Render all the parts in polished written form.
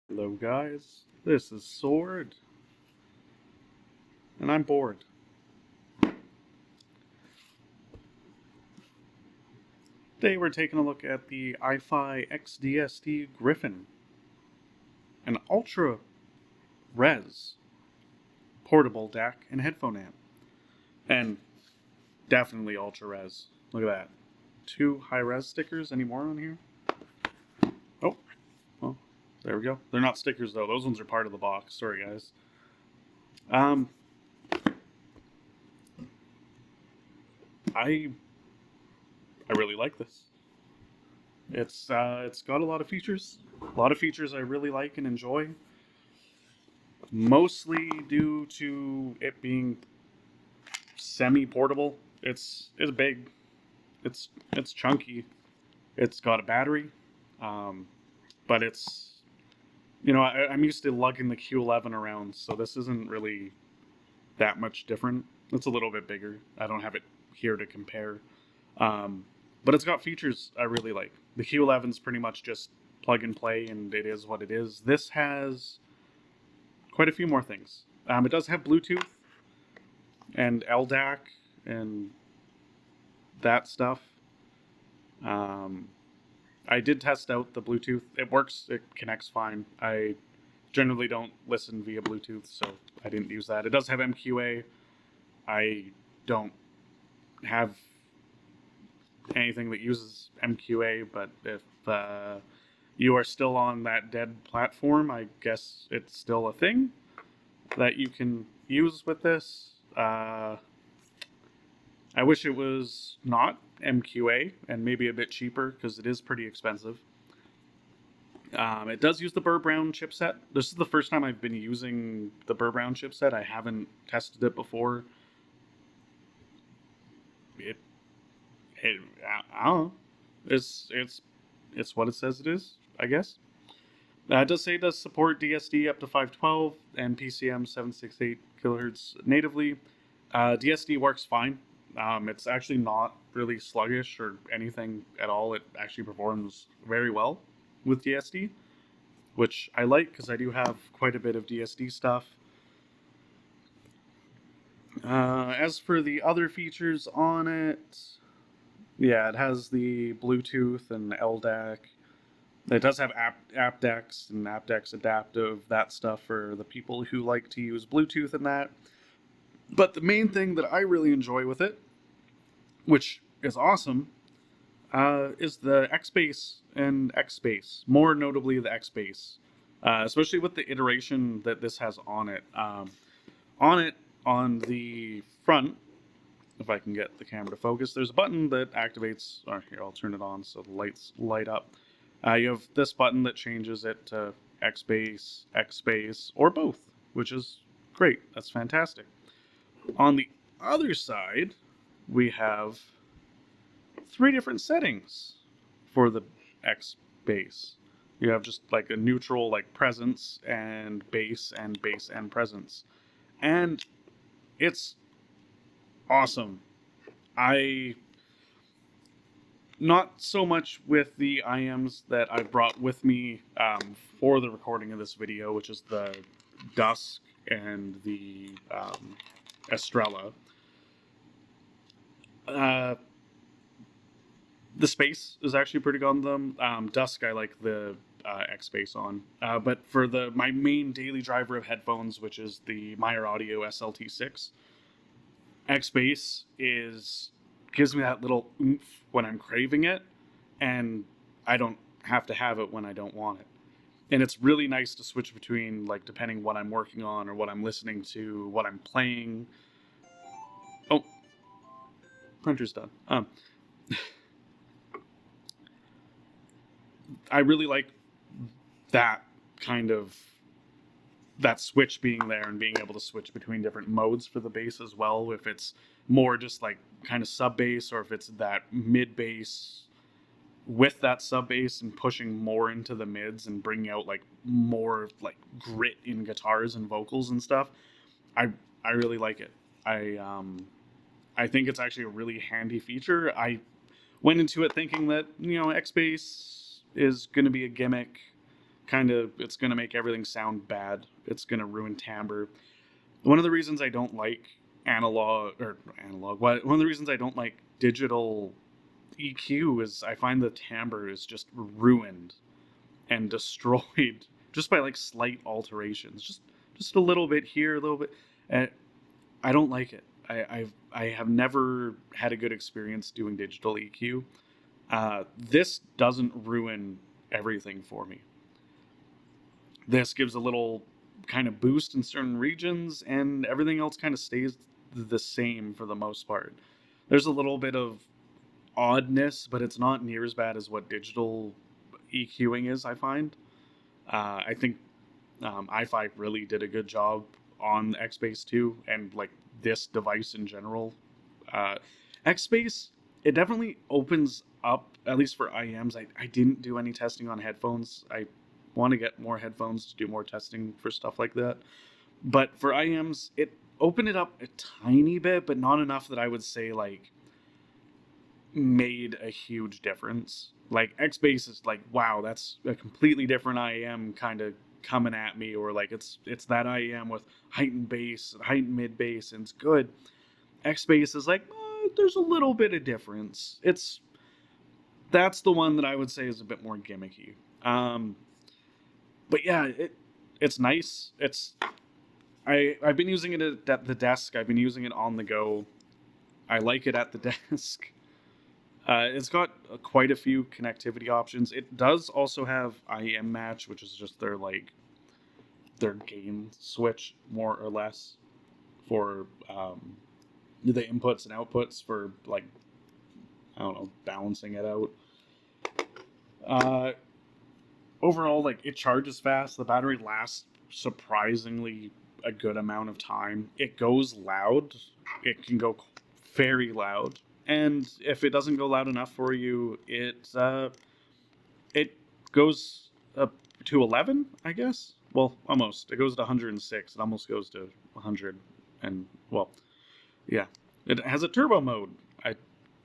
Hello, guys. This is Sword, and I'm bored. Today, we're taking a look at the iFi XDSD Gryphon, an ultra res portable DAC and headphone amp. And definitely ultra res. Look at that. Two high res stickers. Any more on here? Oh, well, there we go. They're not stickers, though. Those ones are part of the box. Sorry, guys. Um, I I really like this. It's got a lot of features. A lot of features I really like and enjoy. Mostly due to it being semi-portable. It's big. It's chunky. It's got a battery, um, but I'm used to lugging the Q11 around, so this isn't really that much different. It's a little bit bigger. I don't have it here to compare, um, but it's got features I really like. The Q11 is pretty much just plug and play, and it is what it is. This has quite a few more things. It does have Bluetooth and LDAC and that stuff. Um, I did test out the Bluetooth. It works. It connects fine. I generally don't listen via Bluetooth, so I didn't use that. It does have MQA. I don't have anything that uses MQA, but if you are still on that dead platform, I guess it's still a thing that you can use with this. I wish it was not MQA and maybe a bit cheaper because it is pretty expensive. It does use the Burr Brown chipset. This is the first time I've been using the Burr Brown chipset. I haven't tested it before. It, I don't know. It's what it says it is, I guess. It does say it does support DSD up to 512 and PCM 768 kilohertz natively. DSD works fine. It's actually not really sluggish or anything at all. It actually performs very well with DSD, which I like because I do have quite a bit of DSD stuff. As for the other features on it, yeah, it has the Bluetooth and LDAC. It does have aptX and aptX adaptive, that stuff for the people who like to use Bluetooth and that. But the main thing that I really enjoy with it, which is awesome, is the X Base and X Base. More notably, the X Base, especially with the iteration that this has on it. On it, on the front, if I can get the camera to focus, there's a button that activates. Or here, I'll turn it on so the lights light up. You have this button that changes it to X Base, or both, which is great. That's fantastic. On the other side, we have three different settings for the X Base. You have just like a neutral, like presence and bass and presence. And it's awesome. I not so much with the IMs that I brought with me for the recording of this video, which is the Dusk and the Estrella. The space is actually pretty good on them. Dusk, I like the X Bass on, but for my main daily driver of headphones, which is the Meyer Audio SLT6, X Bass gives me that little oomph when I'm craving it, and I don't have to have it when I don't want it. And it's really nice to switch between, like, depending what I'm working on or what I'm listening to, what I'm playing. Oh, printer's done. I really like that kind of that switch being there and being able to switch between different modes for the bass as well. If it's more just like kind of sub bass, or if it's that mid bass with that sub bass and pushing more into the mids and bringing out like more like grit in guitars and vocals and stuff. I I really like it. I think it's actually a really handy feature. I went into it thinking that X Bass is going to be a gimmick. it's going to make everything sound bad. It's going to ruin timbre. One of the reasons I don't like one of the reasons I don't like digital EQ is I find the timbre is just ruined and destroyed just by like slight alterations. Just a little bit here, a little bit. And I don't like it. I have never had a good experience doing digital EQ. This doesn't ruin everything for me. This gives a little kind of boost in certain regions, and everything else kind of stays the same for the most part. There's a little bit of oddness, but it's not near as bad as what digital EQing is, I find. I think i5 really did a good job on Xbase 2 and like this device in general. Xbase, it definitely opens up, at least for IEMs. I didn't do any testing on headphones. I want to get more headphones to do more testing for stuff like that. But for IEMs, it opened it up a tiny bit, but not enough that I would say like made a huge difference. Like Xbase is like, wow, that's a completely different IEM kind of coming at me, or like it's that IEM with heightened bass, heightened mid bass, and it's good. Xbase is like, there's a little bit of difference. That's the one that I would say is a bit more gimmicky. But yeah, it's nice. I've been using it at the desk. I've been using it on the go. I like it at the desk. It's got quite a few connectivity options. It does also have IEM match, which is just their gain switch, more or less, for the inputs and outputs for like, I don't know, balancing it out. Overall, like, it charges fast. The battery lasts surprisingly a good amount of time. It goes loud. It can go very loud. And if it doesn't go loud enough for you, it goes up to 11, I guess. Well, almost. It goes to 106. It almost goes to 100. And, well, yeah. It has a turbo mode. I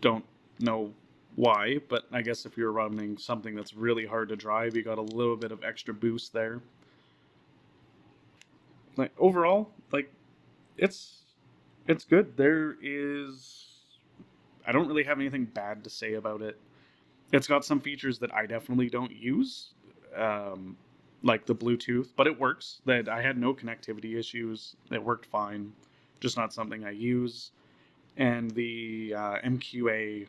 don't know why, but I guess if you're running something that's really hard to drive, you got a little bit of extra boost there. Like, overall, like, it's good. I don't really have anything bad to say about it. It's got some features that I definitely don't use, like the Bluetooth, but it works. That I had no connectivity issues. It worked fine. Just not something I use. And the MQA,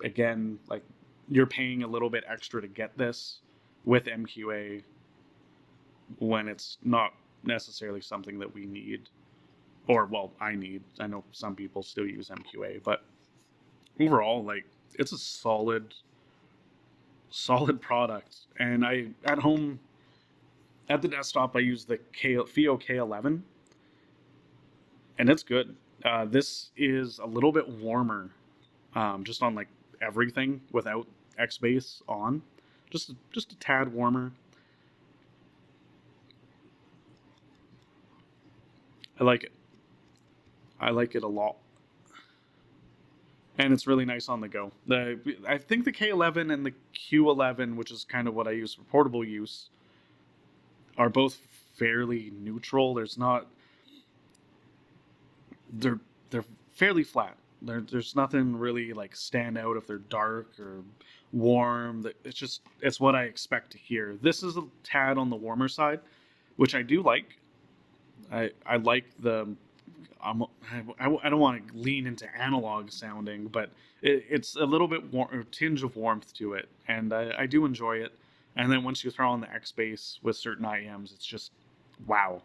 again, like, you're paying a little bit extra to get this with MQA when it's not necessarily something that we need. Or, well, I need. I know some people still use MQA, but overall, like, it's a solid product. And at home, at the desktop, I use the FIO K11, and it's good. This is a little bit warmer, just on like everything without Xbase on, just a tad warmer. I like it. I like it a lot. And it's really nice on the go. I think the K11 and the Q11, which is kind of what I use for portable use, are both fairly neutral. They're fairly flat. There's nothing really like stand out if they're dark or warm. It's what I expect to hear. This is a tad on the warmer side, which I do like. I like the I don't want to lean into analog sounding, but it's a little bit a tinge of warmth to it, and I do enjoy it. And then once you throw on the X-Bass with certain IEMs, it's just wow.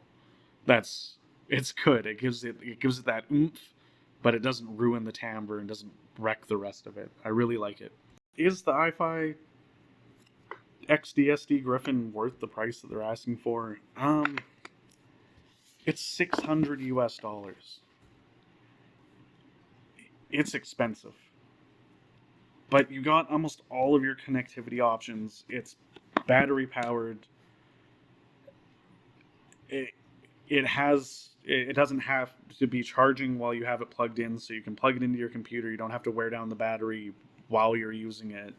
It's good. It gives it that oomph, but it doesn't ruin the timbre and doesn't wreck the rest of it. I really like it. Is the i5 XDSD Gryphon worth the price that they're asking for? It's $600 US. It's expensive, but you got almost all of your connectivity options. It's battery powered. It doesn't have to be charging while you have it plugged in, so you can plug it into your computer. You don't have to wear down the battery while you're using it.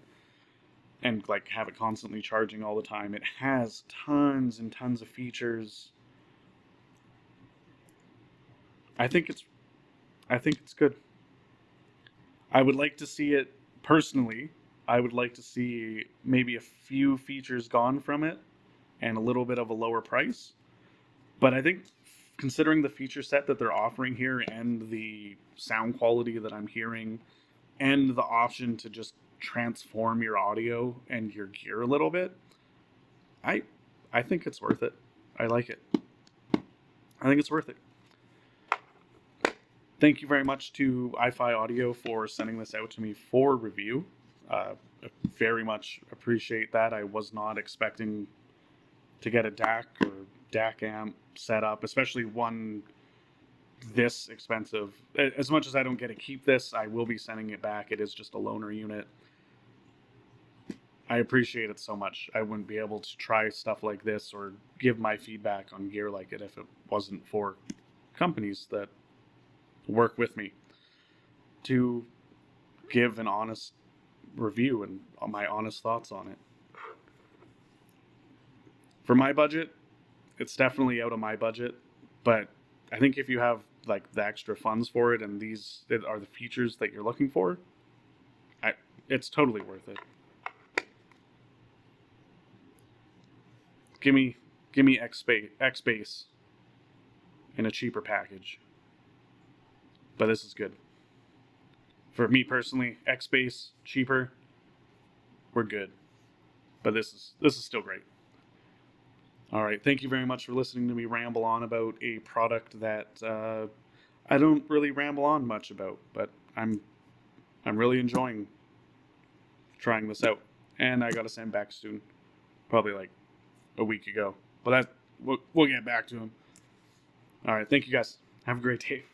and like have it constantly charging all the time. It has tons and tons of features. I think it's good. I would like to see it personally. I would like to see maybe a few features gone from it and a little bit of a lower price. But I think considering the feature set that they're offering here and the sound quality that I'm hearing and the option to just transform your audio and your gear a little bit, I I think it's worth it. I like it. I think it's worth it. Thank you very much to iFi Audio for sending this out to me for review. I very much appreciate that. I was not expecting to get a DAC or DAC amp set up, especially one this expensive. As much as I don't get to keep this, I will be sending it back. It is just a loaner unit. I appreciate it so much. I wouldn't be able to try stuff like this or give my feedback on gear like it if it wasn't for companies that work with me to give an honest review and my honest thoughts on it. For my budget, it's definitely out of my budget, but I think if you have like the extra funds for it and these are the features that you're looking for, it's totally worth it. Give me X Base in a cheaper package. But this is good. For me personally, X Base cheaper, we're good. But this is still great. All right, thank you very much for listening to me ramble on about a product that I don't really ramble on much about, but I'm really enjoying trying this out, and I got to send back soon, probably like a week ago. But we'll get back to him. All right, thank you guys. Have a great day.